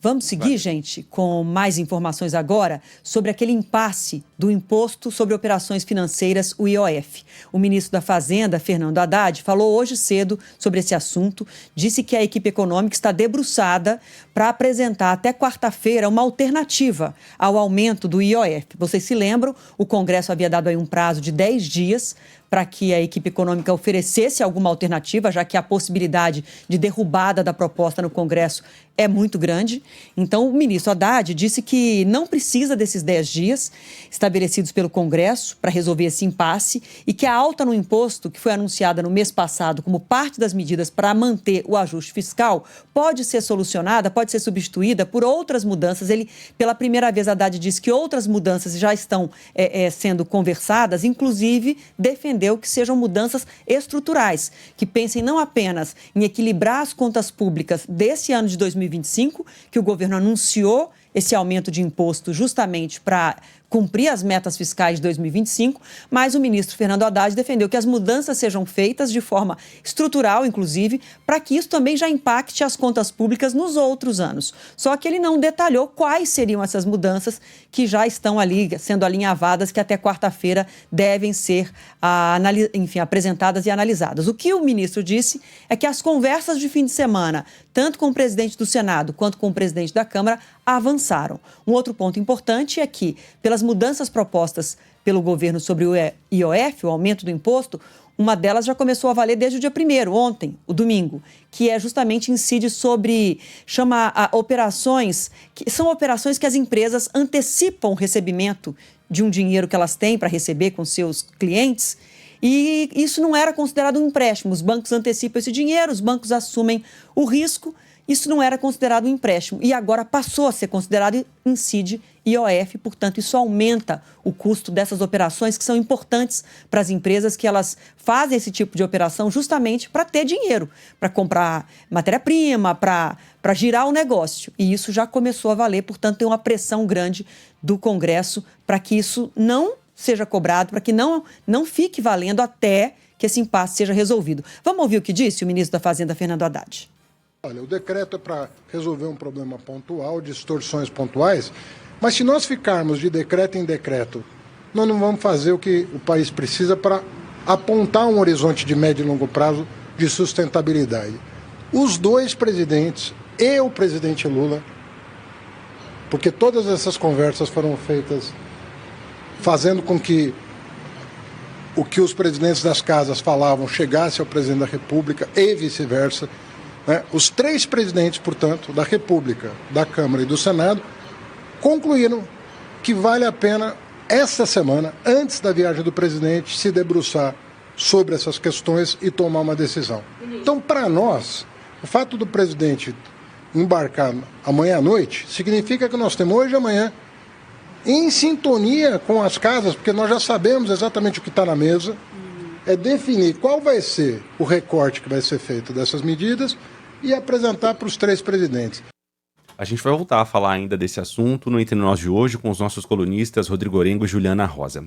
Vamos seguir, gente, com mais informações agora sobre aquele impasse do Imposto sobre Operações Financeiras, o IOF. O ministro da Fazenda, Fernando Haddad, falou hoje cedo sobre esse assunto, disse que a equipe econômica está debruçada para apresentar até quarta-feira uma alternativa ao aumento do IOF. Vocês se lembram, o Congresso havia dado aí um prazo de 10 dias para que a equipe econômica oferecesse alguma alternativa, já que a possibilidade de derrubada da proposta no Congresso é muito grande. Então, o ministro Haddad disse que não precisa desses 10 dias estabelecidos pelo Congresso para resolver esse impasse e que a alta no imposto, que foi anunciada no mês passado como parte das medidas para manter o ajuste fiscal, pode ser solucionada, pode ser substituída por outras mudanças. Ele, pela primeira vez, Haddad disse que outras mudanças já estão sendo conversadas, inclusive defendeu que sejam mudanças estruturais, que pensem não apenas em equilibrar as contas públicas desse ano de 2025, que o governo anunciou esse aumento de imposto justamente para cumprir as metas fiscais de 2025, mas o ministro Fernando Haddad defendeu que as mudanças sejam feitas de forma estrutural, inclusive, para que isso também já impacte as contas públicas nos outros anos. Só que ele não detalhou quais seriam essas mudanças que já estão ali sendo alinhavadas, que até quarta-feira devem ser apresentadas e analisadas. O que o ministro disse é que as conversas de fim de semana, tanto com o presidente do Senado quanto com o presidente da Câmara, avançaram. Um outro ponto importante é que, pelas mudanças propostas pelo governo sobre o IOF, o aumento do imposto, uma delas já começou a valer desde o dia 1º, ontem, o domingo, que justamente incide sobre, operações, que são operações que as empresas antecipam o recebimento de um dinheiro que elas têm para receber com seus clientes. E isso não era considerado um empréstimo. Os bancos antecipam esse dinheiro, os bancos assumem o risco. Isso não era considerado um empréstimo e agora passou a ser considerado e incide IOF, portanto, isso aumenta o custo dessas operações que são importantes para as empresas, que elas fazem esse tipo de operação justamente para ter dinheiro, para comprar matéria-prima, para girar o negócio. E isso já começou a valer, portanto, tem uma pressão grande do Congresso para que isso não seja cobrado, para que não fique valendo até que esse impasse seja resolvido. Vamos ouvir o que disse o ministro da Fazenda, Fernando Haddad. Olha, o decreto é para resolver um problema pontual, distorções pontuais, mas se nós ficarmos de decreto em decreto, nós não vamos fazer o que o país precisa para apontar um horizonte de médio e longo prazo de sustentabilidade. Os dois presidentes e o presidente Lula, porque todas essas conversas foram feitas fazendo com que o que os presidentes das casas falavam chegasse ao presidente da República e vice-versa. Os três presidentes, portanto, da República, da Câmara e do Senado, concluíram que vale a pena, esta semana, antes da viagem do presidente, se debruçar sobre essas questões e tomar uma decisão. Então, para nós, o fato do presidente embarcar amanhã à noite significa que nós temos hoje e amanhã em sintonia com as casas, porque nós já sabemos exatamente o que está na mesa, é definir qual vai ser o recorte que vai ser feito dessas medidas e apresentar para os três presidentes. A gente vai voltar a falar ainda desse assunto no Entre Nós de hoje com os nossos colunistas Rodrigo Orengo e Juliana Rosa.